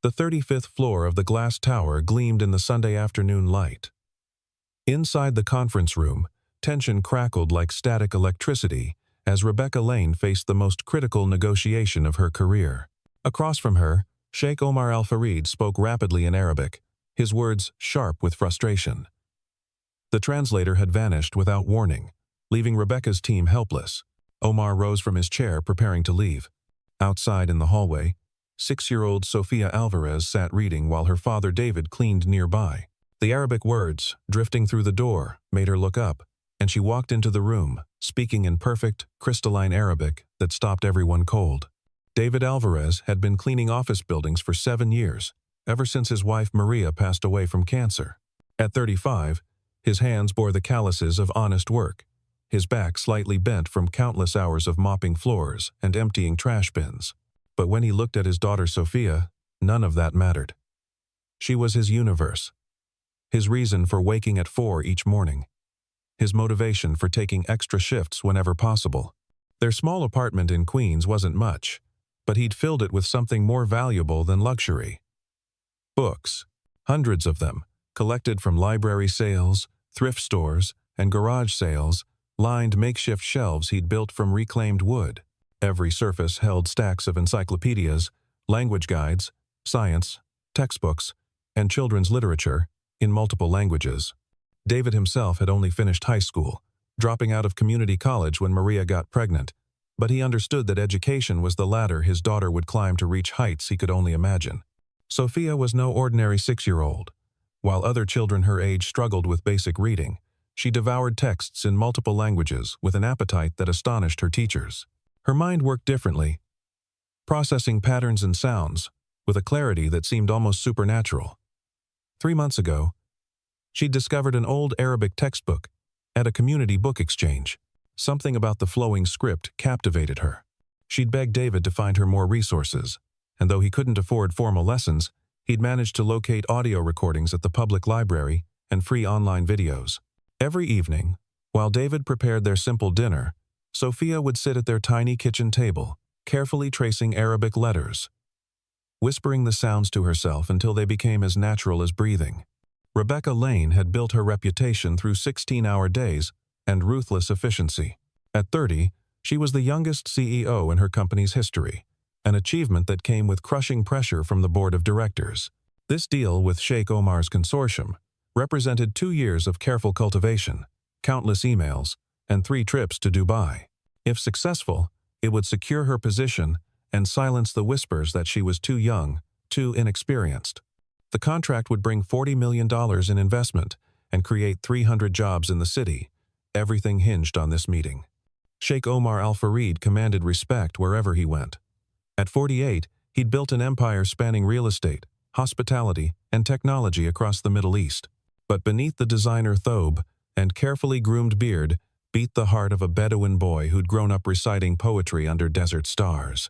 The 35th floor of the glass tower gleamed in the Sunday afternoon light. Inside the conference room, tension crackled like static electricity as Rebecca Lane faced the most critical negotiation of her career. Across from her, Sheikh Omar Al-Fareed spoke rapidly in Arabic, his words sharp with frustration. The translator had vanished without warning, leaving Rebecca's team helpless. Omar rose from his chair, preparing to leave. Outside in the hallway, 6-year-old Sofia Alvarez sat reading while her father David cleaned nearby. The Arabic words, drifting through the door, made her look up, and she walked into the room, speaking in perfect, crystalline Arabic that stopped everyone cold. David Alvarez had been cleaning office buildings for 7 years, ever since his wife Maria passed away from cancer. At 35, his hands bore the calluses of honest work, his back slightly bent from countless hours of mopping floors and emptying trash bins. But when he looked at his daughter Sophia, none of that mattered. She was his universe, his reason for waking at 4 each morning, his motivation for taking extra shifts whenever possible. Their small apartment in Queens wasn't much, but he'd filled it with something more valuable than luxury. Books, hundreds of them, collected from library sales, thrift stores, and garage sales, lined makeshift shelves he'd built from reclaimed wood. Every surface held stacks of encyclopedias, language guides, science, textbooks, and children's literature in multiple languages. David himself had only finished high school, dropping out of community college when Maria got pregnant, but he understood that education was the ladder his daughter would climb to reach heights he could only imagine. Sophia was no ordinary 6-year-old. While other children her age struggled with basic reading, she devoured texts in multiple languages with an appetite that astonished her teachers. Her mind worked differently, processing patterns and sounds with a clarity that seemed almost supernatural. 3 months ago, she'd discovered an old Arabic textbook at a community book exchange. Something about the flowing script captivated her. She'd begged David to find her more resources, and though he couldn't afford formal lessons, he'd managed to locate audio recordings at the public library and free online videos. Every evening, while David prepared their simple dinner, Sophia would sit at their tiny kitchen table, carefully tracing Arabic letters, whispering the sounds to herself until they became as natural as breathing. Rebecca Lane had built her reputation through 16-hour days and ruthless efficiency. At 30, she was the youngest CEO in her company's history, an achievement that came with crushing pressure from the board of directors. This deal with Sheikh Omar's consortium represented 2 years of careful cultivation, countless emails, and 3 trips to Dubai. If successful, it would secure her position and silence the whispers that she was too young, too inexperienced. The contract would bring $40 million in investment and create 300 jobs in the city. Everything hinged on this meeting. Sheikh Omar Al-Fareed commanded respect wherever he went. At 48, he'd built an empire spanning real estate, hospitality, and technology across the Middle East. But beneath the designer thobe and carefully groomed beard beat the heart of a Bedouin boy who'd grown up reciting poetry under desert stars.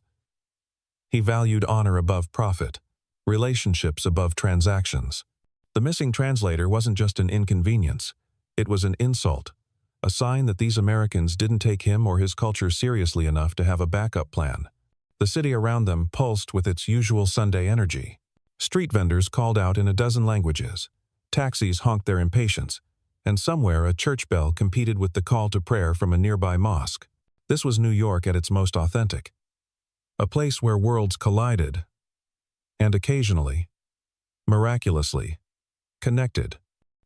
He valued honor above profit, relationships above transactions. The missing translator wasn't just an inconvenience, it was an insult, a sign that these Americans didn't take him or his culture seriously enough to have a backup plan. The city around them pulsed with its usual Sunday energy. Street vendors called out in a dozen languages, taxis honked their impatience, and somewhere a church bell competed with the call to prayer from a nearby mosque. This was New York at its most authentic. A place where worlds collided, and occasionally, miraculously, connected.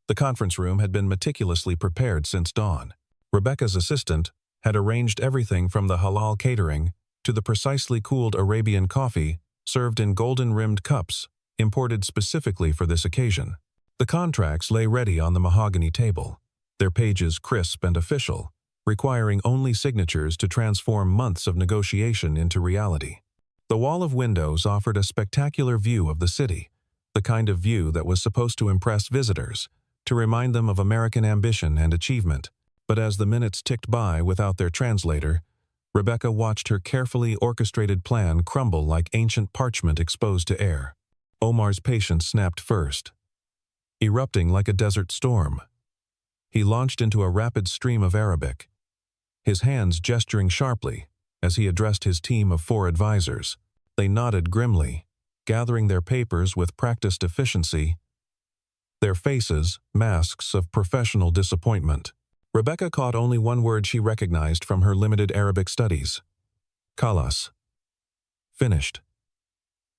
The conference room had been meticulously prepared since dawn. Rebecca's assistant had arranged everything from the halal catering to the precisely cooled Arabian coffee served in golden-rimmed cups, imported specifically for this occasion. The contracts lay ready on the mahogany table, their pages crisp and official, requiring only signatures to transform months of negotiation into reality. The wall of windows offered a spectacular view of the city, the kind of view that was supposed to impress visitors, to remind them of American ambition and achievement. But as the minutes ticked by without their translator, Rebecca watched her carefully orchestrated plan crumble like ancient parchment exposed to air. Omar's patience snapped first, erupting like a desert storm. He launched into a rapid stream of Arabic, his hands gesturing sharply as he addressed his team of 4 advisors. They nodded grimly, gathering their papers with practiced efficiency, their faces masks of professional disappointment. Rebecca caught only one word she recognized from her limited Arabic studies: "Khalas." Finished.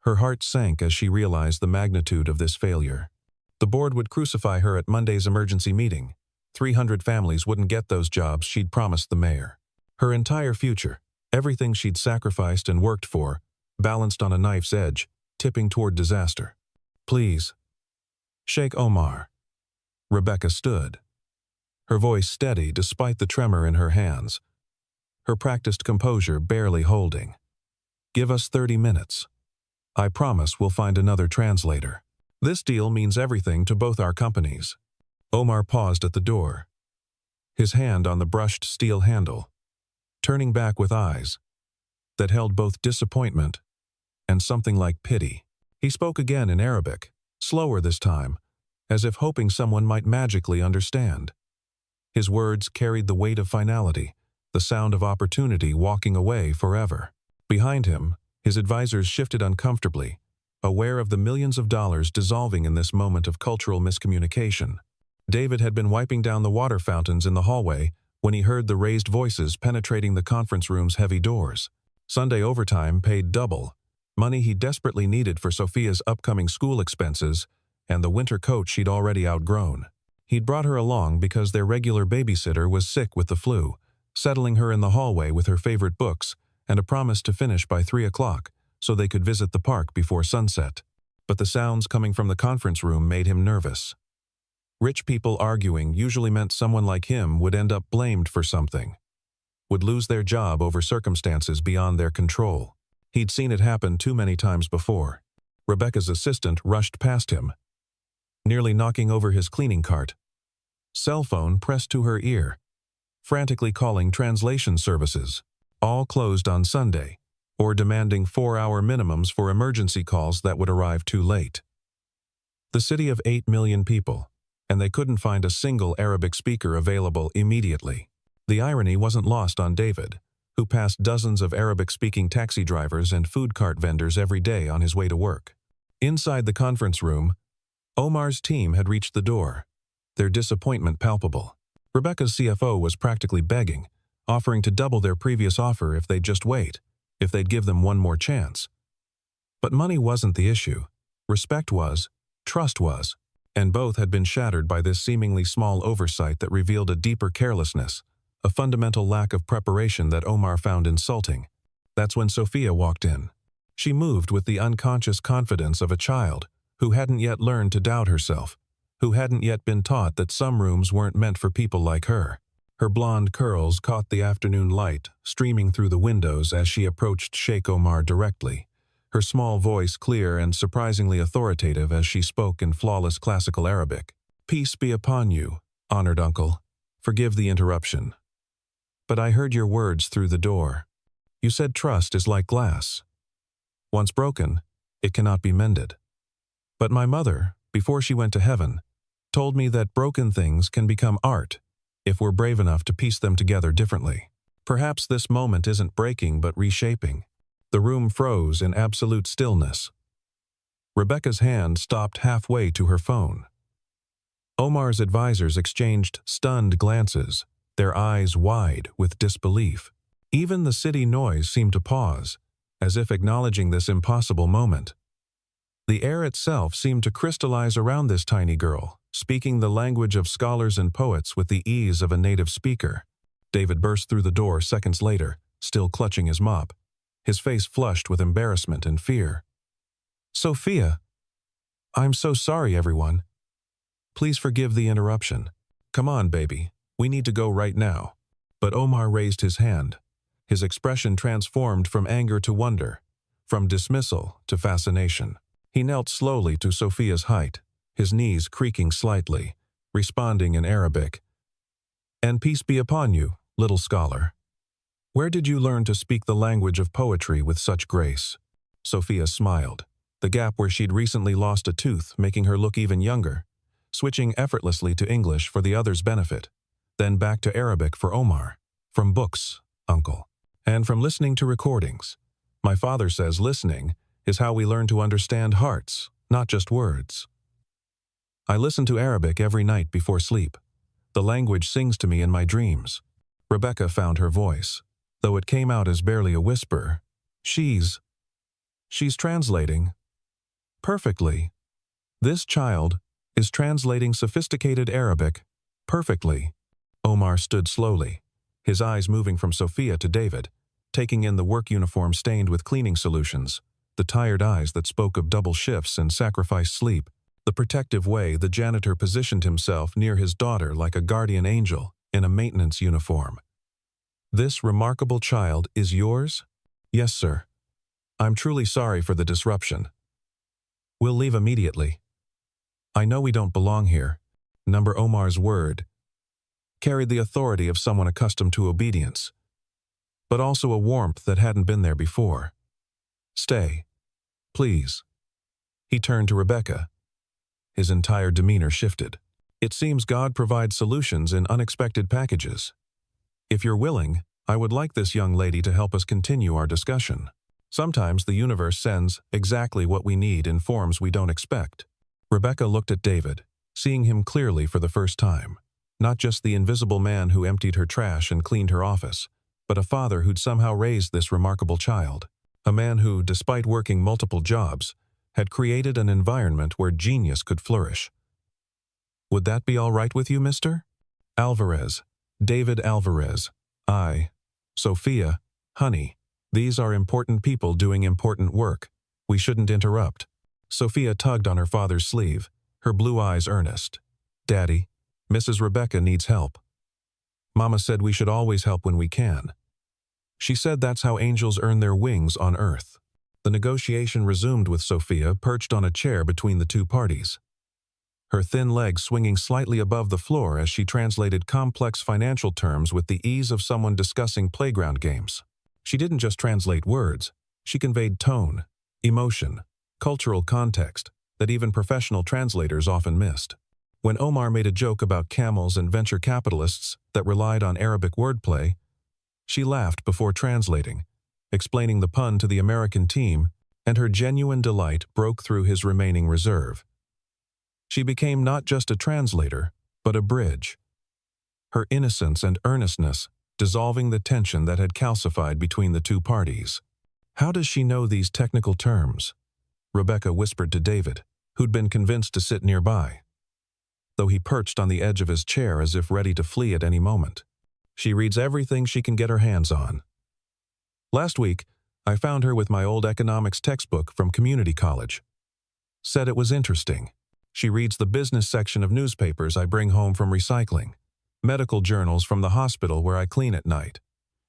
Her heart sank as she realized the magnitude of this failure. The board would crucify her at Monday's emergency meeting. 300 families wouldn't get those jobs she'd promised the mayor. Her entire future, everything she'd sacrificed and worked for, balanced on a knife's edge, tipping toward disaster. "Please, Sheikh Omar." Rebecca stood, her voice steady despite the tremor in her hands, her practiced composure barely holding. "Give us 30 minutes. I promise we'll find another translator. This deal means everything to both our companies." Omar paused at the door, his hand on the brushed steel handle, turning back with eyes that held both disappointment and something like pity. He spoke again in Arabic, slower this time, as if hoping someone might magically understand. His words carried the weight of finality, the sound of opportunity walking away forever. Behind him, his advisors shifted uncomfortably, aware of the millions of dollars dissolving in this moment of cultural miscommunication. David had been wiping down the water fountains in the hallway when he heard the raised voices penetrating the conference room's heavy doors. Sunday overtime paid double, money he desperately needed for Sophia's upcoming school expenses and the winter coat she'd already outgrown. He'd brought her along because their regular babysitter was sick with the flu, settling her in the hallway with her favorite books and a promise to finish by 3 o'clock so they could visit the park before sunset. But the sounds coming from the conference room made him nervous. Rich people arguing usually meant someone like him would end up blamed for something, would lose their job over circumstances beyond their control. He'd seen it happen too many times before. Rebecca's assistant rushed past him, nearly knocking over his cleaning cart. Cell phone pressed to her ear, frantically calling translation services, all closed on Sunday, or demanding 4-hour minimums for emergency calls that would arrive too late. The city of 8 million people, and they couldn't find a single Arabic speaker available immediately. The irony wasn't lost on David, who passed dozens of Arabic-speaking taxi drivers and food cart vendors every day on his way to work. Inside the conference room, Omar's team had reached the door, their disappointment palpable. Rebecca's CFO was practically begging, offering to double their previous offer if they'd just wait, if they'd give them one more chance. But money wasn't the issue. Respect was, trust was, and both had been shattered by this seemingly small oversight that revealed a deeper carelessness, a fundamental lack of preparation that Omar found insulting. That's when Sophia walked in. She moved with the unconscious confidence of a child who hadn't yet learned to doubt herself, who hadn't yet been taught that some rooms weren't meant for people like her. Her blonde curls caught the afternoon light streaming through the windows as she approached Sheikh Omar directly, her small voice clear and surprisingly authoritative as she spoke in flawless classical Arabic. "Peace be upon you, honored uncle. Forgive the interruption. But I heard your words through the door. You said trust is like glass. Once broken, it cannot be mended. But my mother, before she went to heaven, told me that broken things can become art if we're brave enough to piece them together differently. Perhaps this moment isn't breaking but reshaping." The room froze in absolute stillness. Rebecca's hand stopped halfway to her phone. Omar's advisors exchanged stunned glances, their eyes wide with disbelief. Even the city noise seemed to pause, as if acknowledging this impossible moment. The air itself seemed to crystallize around this tiny girl, speaking the language of scholars and poets with the ease of a native speaker. David burst through the door seconds later, still clutching his mop, his face flushed with embarrassment and fear. "Sophia, I'm so sorry, everyone. Please forgive the interruption. Come on, baby, we need to go right now." But Omar raised his hand, his expression transformed from anger to wonder, from dismissal to fascination. He knelt slowly to Sophia's height, his knees creaking slightly, responding in Arabic. "And peace be upon you, little scholar. Where did you learn to speak the language of poetry with such grace?" Sophia smiled, the gap where she'd recently lost a tooth making her look even younger, switching effortlessly to English for the other's benefit, then back to Arabic for Omar. "From books, uncle, and from listening to recordings. My father says listening is how we learn to understand hearts, not just words. I listen to Arabic every night before sleep. The language sings to me in my dreams. Rebecca found her voice. Though it came out as barely a whisper. She's translating. Perfectly. This child is translating sophisticated Arabic perfectly. Omar stood slowly, his eyes moving from Sophia to David, taking in the work uniform stained with cleaning solutions, the tired eyes that spoke of double shifts and sacrificed sleep, the protective way the janitor positioned himself near his daughter like a guardian angel in a maintenance uniform. This remarkable child is yours? Yes, sir. I'm truly sorry for the disruption. We'll leave immediately. I know we don't belong here. Number Omar's word carried the authority of someone accustomed to obedience, but also a warmth that hadn't been there before. Stay, please. He turned to Rebecca. His entire demeanor shifted. It seems God provides solutions in unexpected packages. If you're willing, I would like this young lady to help us continue our discussion. Sometimes the universe sends exactly what we need in forms we don't expect. Rebecca looked at David, seeing him clearly for the first time. Not just the invisible man who emptied her trash and cleaned her office, but a father who'd somehow raised this remarkable child. A man who, despite working multiple jobs, had created an environment where genius could flourish. Would that be all right with you, Mr. Alvarez? David Alvarez. Sophia, honey. These are important people doing important work. We shouldn't interrupt. Sophia tugged on her father's sleeve, her blue eyes earnest. Daddy, Mrs. Rebecca needs help. Mama said we should always help when we can. She said that's how angels earn their wings on earth. The negotiation resumed with Sophia perched on a chair between the two parties. Her thin legs swinging slightly above the floor as she translated complex financial terms with the ease of someone discussing playground games. She didn't just translate words, she conveyed tone, emotion, cultural context that even professional translators often missed. When Omar made a joke about camels and venture capitalists that relied on Arabic wordplay, she laughed before translating, explaining the pun to the American team, and her genuine delight broke through his remaining reserve. She became not just a translator, but a bridge. Her innocence and earnestness dissolving the tension that had calcified between the two parties. How does she know these technical terms? Rebecca whispered to David, who'd been convinced to sit nearby, though he perched on the edge of his chair as if ready to flee at any moment. She reads everything she can get her hands on. Last week, I found her with my old economics textbook from community college. Said it was interesting. She reads the business section of newspapers I bring home from recycling, medical journals from the hospital where I clean at night.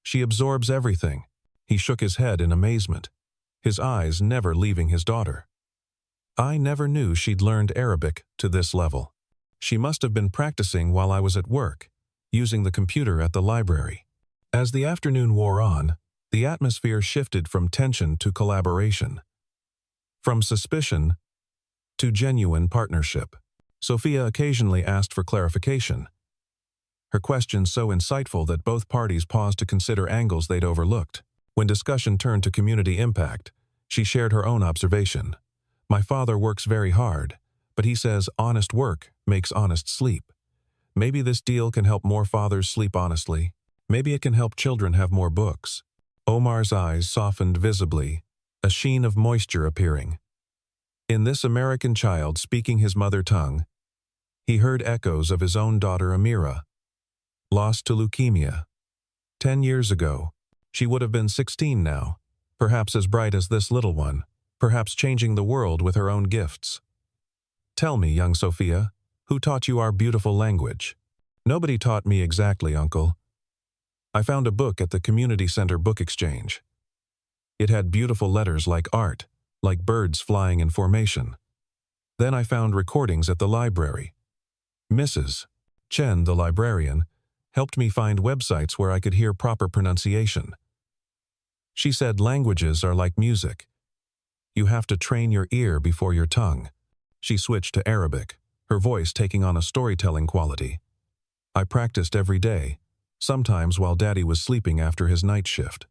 She absorbs everything. He shook his head in amazement, his eyes never leaving his daughter. I never knew she'd learned Arabic to this level. She must have been practicing while I was at work, using the computer at the library. As the afternoon wore on, the atmosphere shifted from tension to collaboration, from suspicion to genuine partnership. Sophia occasionally asked for clarification, her questions so insightful that both parties paused to consider angles they'd overlooked. When discussion turned to community impact, she shared her own observation. My father works very hard, but he says honest work makes honest sleep. Maybe this deal can help more fathers sleep honestly. Maybe it can help children have more books. Omar's eyes softened visibly, a sheen of moisture appearing. In this American child speaking his mother tongue, he heard echoes of his own daughter Amira, lost to leukemia. 10 years ago, she would have been 16 now, perhaps as bright as this little one, perhaps changing the world with her own gifts. Tell me, young Sophia, who taught you our beautiful language? Nobody taught me exactly, Uncle. I found a book at the community center book exchange. It had beautiful letters like art, like birds flying in formation. Then I found recordings at the library. Mrs. Chen, the librarian, helped me find websites where I could hear proper pronunciation. She said languages are like music. You have to train your ear before your tongue. She switched to Arabic, her voice taking on a storytelling quality. I practiced every day, sometimes while Daddy was sleeping after his night shift.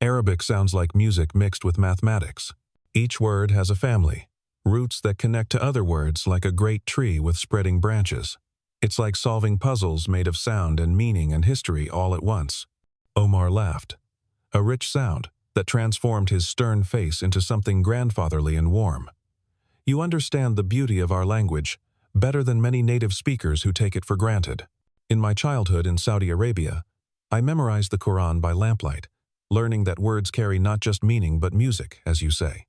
Arabic sounds like music mixed with mathematics. Each word has a family, roots that connect to other words like a great tree with spreading branches. It's like solving puzzles made of sound and meaning and history all at once. Omar laughed, a rich sound that transformed his stern face into something grandfatherly and warm. You understand the beauty of our language better than many native speakers who take it for granted. In my childhood in Saudi Arabia, I memorized the Quran by lamplight, learning that words carry not just meaning but music, as you say.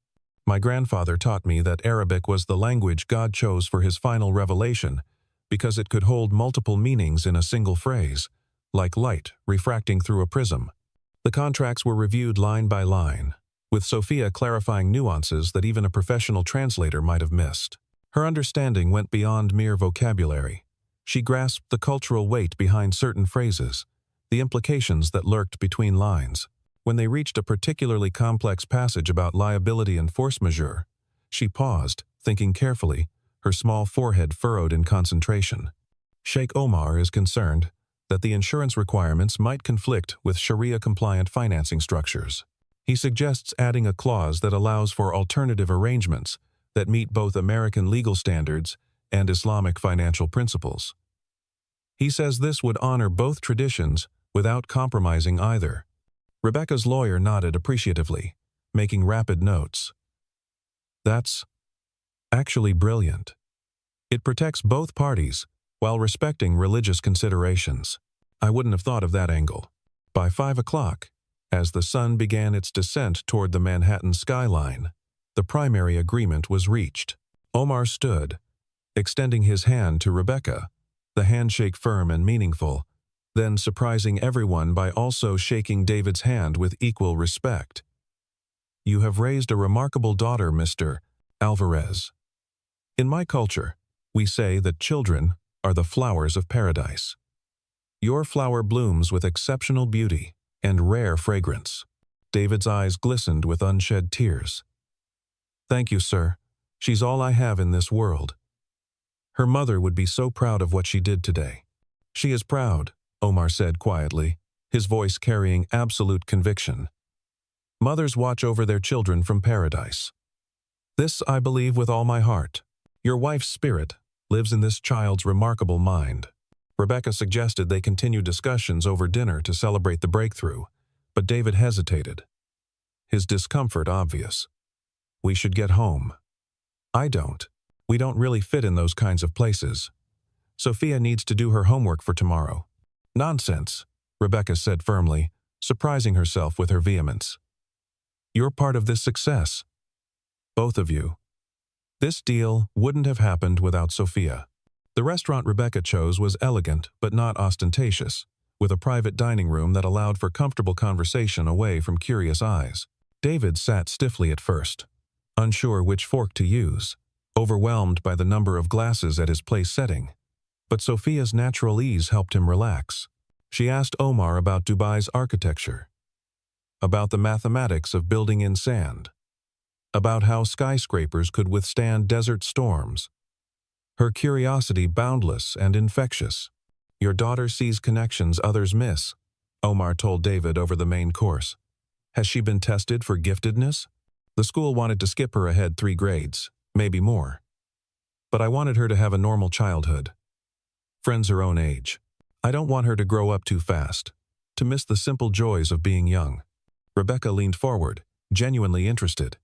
My grandfather taught me that Arabic was the language God chose for his final revelation because it could hold multiple meanings in a single phrase, like light refracting through a prism. The contracts were reviewed line by line, with Sophia clarifying nuances that even a professional translator might have missed. Her understanding went beyond mere vocabulary. She grasped the cultural weight behind certain phrases, the implications that lurked between lines. When they reached a particularly complex passage about liability and force majeure, she paused, thinking carefully, her small forehead furrowed in concentration. Sheikh Omar is concerned that the insurance requirements might conflict with Sharia-compliant financing structures. He suggests adding a clause that allows for alternative arrangements that meet both American legal standards and Islamic financial principles. He says this would honor both traditions without compromising either. Rebecca's lawyer nodded appreciatively, making rapid notes. That's actually brilliant. It protects both parties while respecting religious considerations. I wouldn't have thought of that angle. By 5 o'clock, as the sun began its descent toward the Manhattan skyline, the primary agreement was reached. Omar stood, extending his hand to Rebecca, the handshake firm and meaningful, then surprising everyone by also shaking David's hand with equal respect. You have raised a remarkable daughter, Mr. Alvarez. In my culture, we say that children are the flowers of paradise. Your flower blooms with exceptional beauty and rare fragrance. David's eyes glistened with unshed tears. Thank you, sir. She's all I have in this world. Her mother would be so proud of what she did today. She is proud, Omar said quietly, his voice carrying absolute conviction. Mothers watch over their children from paradise. This I believe with all my heart. Your wife's spirit lives in this child's remarkable mind. Rebecca suggested they continue discussions over dinner to celebrate the breakthrough, but David hesitated, his discomfort obvious. We should get home. I don't. We don't really fit in those kinds of places. Sophia needs to do her homework for tomorrow. Nonsense, Rebecca said firmly, surprising herself with her vehemence. You're part of this success. Both of you. This deal wouldn't have happened without Sophia. The restaurant Rebecca chose was elegant but not ostentatious, with a private dining room that allowed for comfortable conversation away from curious eyes. David sat stiffly at first, unsure which fork to use, overwhelmed by the number of glasses at his place setting. But Sophia's natural ease helped him relax. She asked Omar about Dubai's architecture, about the mathematics of building in sand, about how skyscrapers could withstand desert storms. Her curiosity boundless and infectious. Your daughter sees connections others miss, Omar told David over the main course. Has she been tested for giftedness? The school wanted to skip her ahead 3 grades, maybe more. But I wanted her to have a normal childhood. Friends her own age. I don't want her to grow up too fast, to miss the simple joys of being young. Rebecca leaned forward, genuinely interested.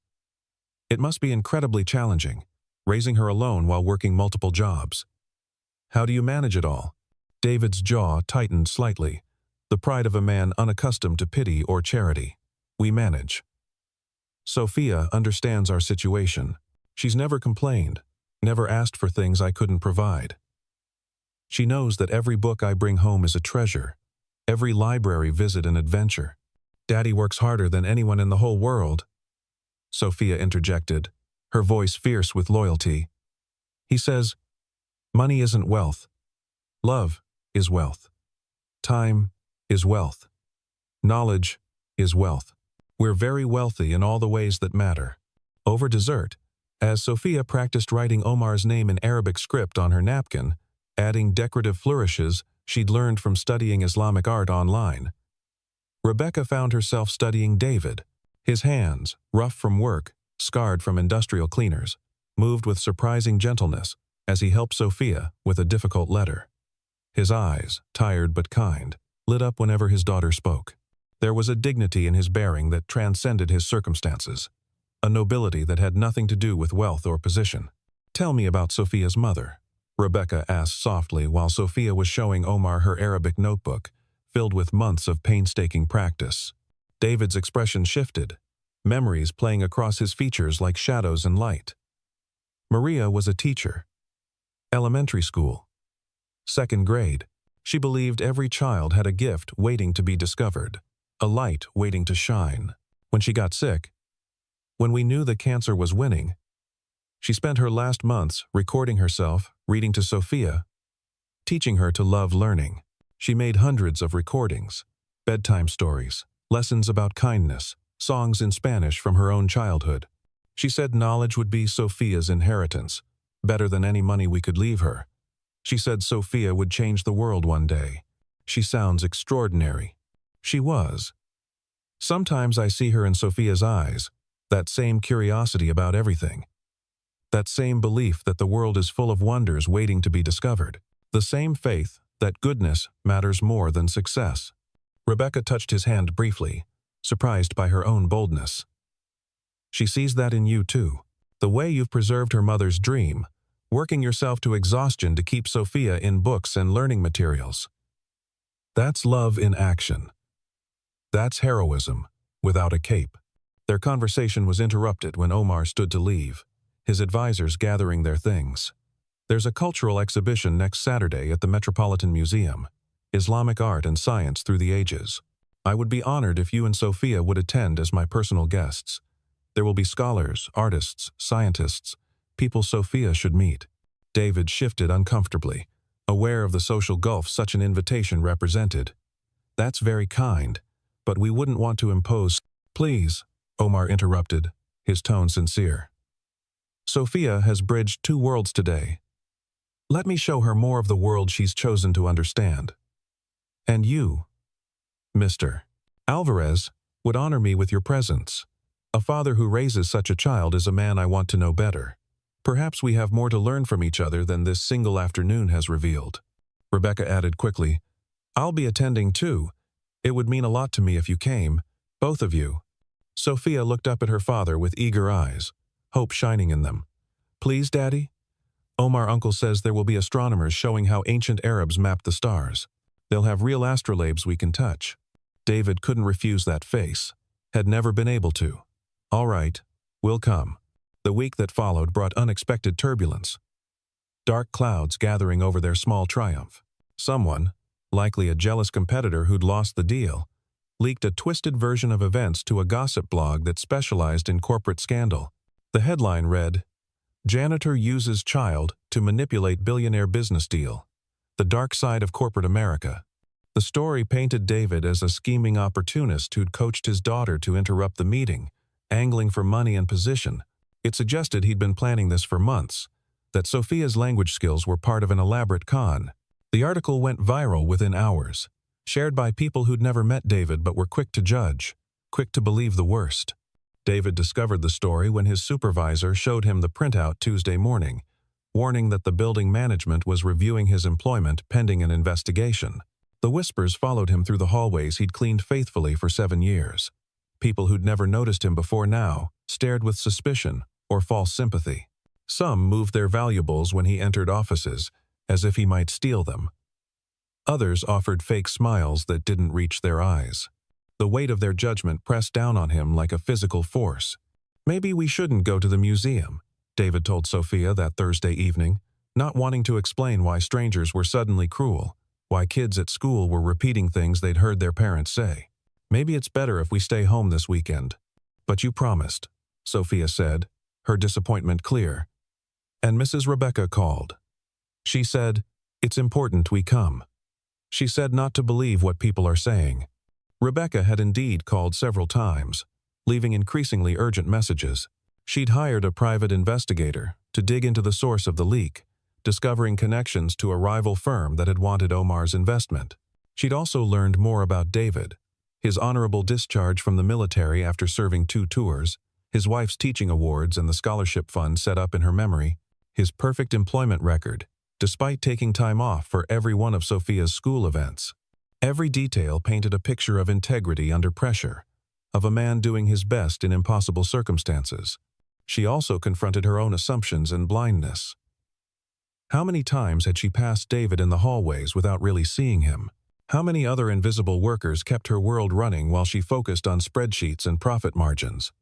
It must be incredibly challenging, raising her alone while working multiple jobs. How do you manage it all? David's jaw tightened slightly, the pride of a man unaccustomed to pity or charity. We manage. Sophia understands our situation. She's never complained, never asked for things I couldn't provide. She knows that every book I bring home is a treasure, every library visit an adventure. Daddy works harder than anyone in the whole world, Sophia interjected, her voice fierce with loyalty. He says, money isn't wealth. Love is wealth. Time is wealth. Knowledge is wealth. We're very wealthy in all the ways that matter. Over dessert, as Sophia practiced writing Omar's name in Arabic script on her napkin, adding decorative flourishes she'd learned from studying Islamic art online, Rebecca found herself studying David, his hands, rough from work, scarred from industrial cleaners, moved with surprising gentleness as he helped Sophia with a difficult letter. His eyes, tired but kind, lit up whenever his daughter spoke. There was a dignity in his bearing that transcended his circumstances, a nobility that had nothing to do with wealth or position. "Tell me about Sophia's mother," Rebecca asked softly while Sophia was showing Omar her Arabic notebook, filled with months of painstaking practice. David's expression shifted, memories playing across his features like shadows and light. Maria was a teacher. Elementary school. 2nd grade. She believed every child had a gift waiting to be discovered, a light waiting to shine. When she got sick, when we knew the cancer was winning, she spent her last months recording herself, reading to Sophia, teaching her to love learning. She made hundreds of recordings, bedtime stories, lessons about kindness, songs in Spanish from her own childhood. She said knowledge would be Sophia's inheritance, better than any money we could leave her. She said Sophia would change the world one day. She sounds extraordinary. She was. Sometimes I see her in Sophia's eyes, that same curiosity about everything. That same belief that the world is full of wonders waiting to be discovered. The same faith that goodness matters more than success. Rebecca touched his hand briefly, surprised by her own boldness. She sees that in you too. The way you've preserved her mother's dream, working yourself to exhaustion to keep Sophia in books and learning materials. That's love in action. That's heroism, without a cape. Their conversation was interrupted when Omar stood to leave, his advisors gathering their things. "There's a cultural exhibition next Saturday at the Metropolitan Museum, Islamic Art and Science Through the Ages. I would be honored if you and Sophia would attend as my personal guests. There will be scholars, artists, scientists, people Sophia should meet." David shifted uncomfortably, aware of the social gulf such an invitation represented. "That's very kind, but we wouldn't want to impose—" "Please," Omar interrupted, his tone sincere. "Sophia has bridged 2 worlds today. Let me show her more of the world she's chosen to understand. And you, Mr. Alvarez, would honor me with your presence. A father who raises such a child is a man I want to know better. Perhaps we have more to learn from each other than this single afternoon has revealed." Rebecca added quickly, "I'll be attending too. It would mean a lot to me if you came, both of you." Sophia looked up at her father with eager eyes, hope shining in them. "Please, Daddy?" "Omar uncle says there will be astronomers showing how ancient Arabs mapped the stars. They'll have real astrolabes we can touch." David couldn't refuse that face, had never been able to. "All right, we'll come." The week that followed brought unexpected turbulence. Dark clouds gathering over their small triumph. Someone, likely a jealous competitor who'd lost the deal, leaked a twisted version of events to a gossip blog that specialized in corporate scandal. The headline read, "Janitor uses child to manipulate billionaire business deal. The dark side of corporate America." The story painted David as a scheming opportunist who'd coached his daughter to interrupt the meeting, angling for money and position. It suggested he'd been planning this for months, that Sophia's language skills were part of an elaborate con. The article went viral within hours, shared by people who'd never met David but were quick to judge, quick to believe the worst. David discovered the story when his supervisor showed him the printout Tuesday morning, warning that the building management was reviewing his employment pending an investigation. The whispers followed him through the hallways he'd cleaned faithfully for 7 years. People who'd never noticed him before now stared with suspicion or false sympathy. Some moved their valuables when he entered offices, as if he might steal them. Others offered fake smiles that didn't reach their eyes. The weight of their judgment pressed down on him like a physical force. "Maybe we shouldn't go to the museum," David told Sophia that Thursday evening, not wanting to explain why strangers were suddenly cruel, why kids at school were repeating things they'd heard their parents say. "Maybe it's better if we stay home this weekend." "But you promised," Sophia said, her disappointment clear. And Mrs. Rebecca called. She said, "It's important we come." She said not to believe what people are saying. Rebecca had indeed called several times, leaving increasingly urgent messages. She'd hired a private investigator to dig into the source of the leak, discovering connections to a rival firm that had wanted Omar's investment. She'd also learned more about David, his honorable discharge from the military after serving 2 tours, his wife's teaching awards and the scholarship fund set up in her memory, his perfect employment record, despite taking time off for every one of Sophia's school events. Every detail painted a picture of integrity under pressure, of a man doing his best in impossible circumstances. She also confronted her own assumptions and blindness. How many times had she passed David in the hallways without really seeing him? How many other invisible workers kept her world running while she focused on spreadsheets and profit margins?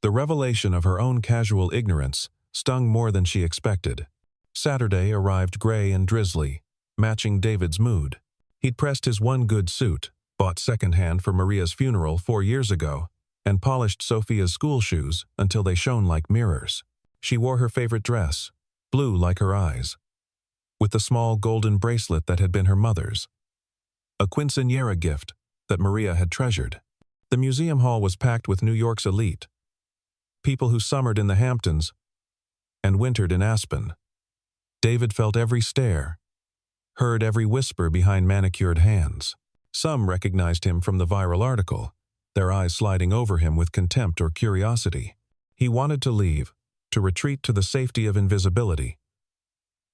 The revelation of her own casual ignorance stung more than she expected. Saturday arrived gray and drizzly, matching David's mood. He'd pressed his one good suit, bought secondhand for Maria's funeral 4 years ago, and polished Sophia's school shoes until they shone like mirrors. She wore her favorite dress, blue like her eyes, with the small golden bracelet that had been her mother's, a quinceañera gift that Maria had treasured. The museum hall was packed with New York's elite, people who summered in the Hamptons and wintered in Aspen. David felt every stare, heard every whisper behind manicured hands. Some recognized him from the viral article, their eyes sliding over him with contempt or curiosity. He wanted to leave, to retreat to the safety of invisibility.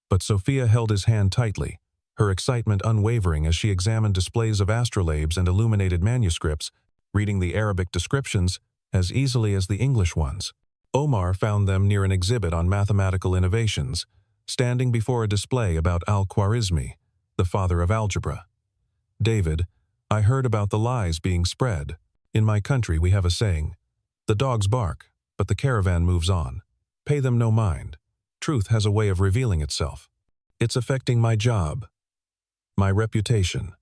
But Sophia held his hand tightly, her excitement unwavering as she examined displays of astrolabes and illuminated manuscripts, reading the Arabic descriptions as easily as the English ones. Omar found them near an exhibit on mathematical innovations, standing before a display about al-Khwarizmi, the father of algebra. David, I heard about the lies being spread. In my country we have a saying, the dogs bark, but the caravan moves on. Pay them no mind. Truth has a way of revealing itself. It's affecting my job, my reputation.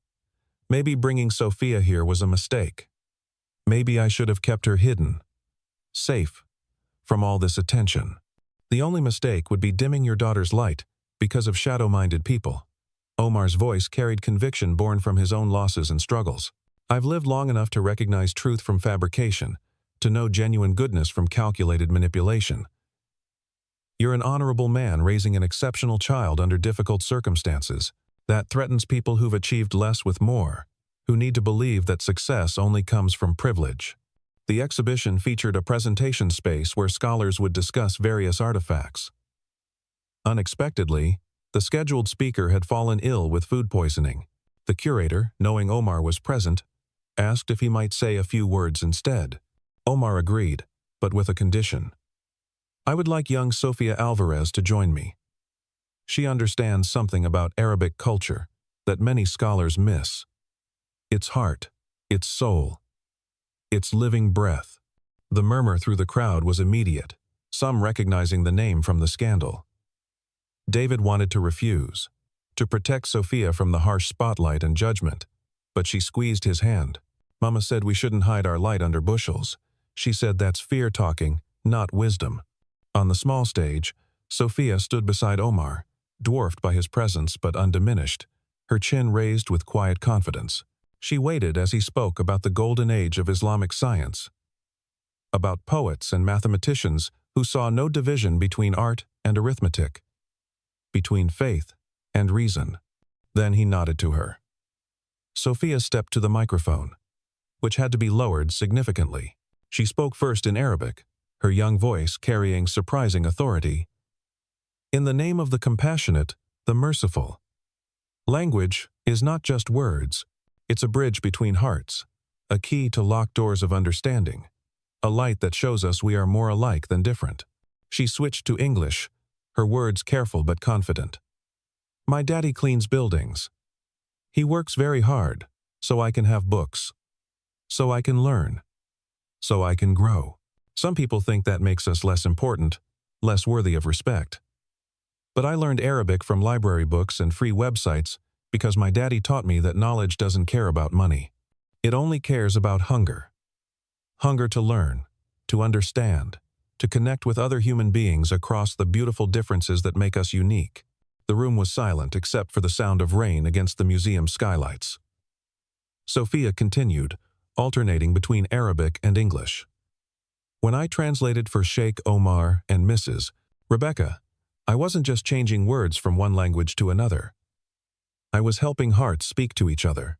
Maybe bringing Sophia here was a mistake. Maybe I should have kept her hidden, safe, from all this attention. The only mistake would be dimming your daughter's light because of shadow-minded people. Omar's voice carried conviction born from his own losses and struggles. I've lived long enough to recognize truth from fabrication, to know genuine goodness from calculated manipulation. You're an honorable man raising an exceptional child under difficult circumstances. That threatens people who've achieved less with more, who need to believe that success only comes from privilege. The exhibition featured a presentation space where scholars would discuss various artifacts. Unexpectedly, the scheduled speaker had fallen ill with food poisoning. The curator, knowing Omar was present, asked if he might say a few words instead. Omar agreed, but with a condition. I would like young Sofia Alvarez to join me. She understands something about Arabic culture that many scholars miss. Its heart, its soul, its living breath. The murmur through the crowd was immediate, some recognizing the name from the scandal. David wanted to refuse, to protect Sophia from the harsh spotlight and judgment, but she squeezed his hand. Mama said we shouldn't hide our light under bushels. She said that's fear talking, not wisdom. On the small stage, Sophia stood beside Omar, dwarfed by his presence but undiminished, her chin raised with quiet confidence. She waited as he spoke about the golden age of Islamic science, about poets and mathematicians who saw no division between art and arithmetic, between faith and reason. Then he nodded to her. Sophia stepped to the microphone, which had to be lowered significantly. She spoke first in Arabic, her young voice carrying surprising authority. In the name of the compassionate, the merciful. Language is not just words. It's a bridge between hearts, a key to locked doors of understanding, a light that shows us we are more alike than different. She switched to English, her words careful but confident. My daddy cleans buildings. He works very hard, so I can have books, so I can learn, so I can grow. Some people think that makes us less important, less worthy of respect. But I learned Arabic from library books and free websites because my daddy taught me that knowledge doesn't care about money. It only cares about hunger. Hunger to learn, to understand, to connect with other human beings across the beautiful differences that make us unique. The room was silent except for the sound of rain against the museum skylights. Sophia continued, alternating between Arabic and English. When I translated for Sheikh Omar and Mrs. Rebecca, I wasn't just changing words from one language to another. I was helping hearts speak to each other.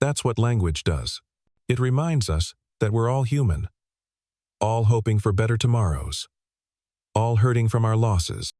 That's what language does. It reminds us that we're all human. all hoping for better tomorrows, all hurting from our losses.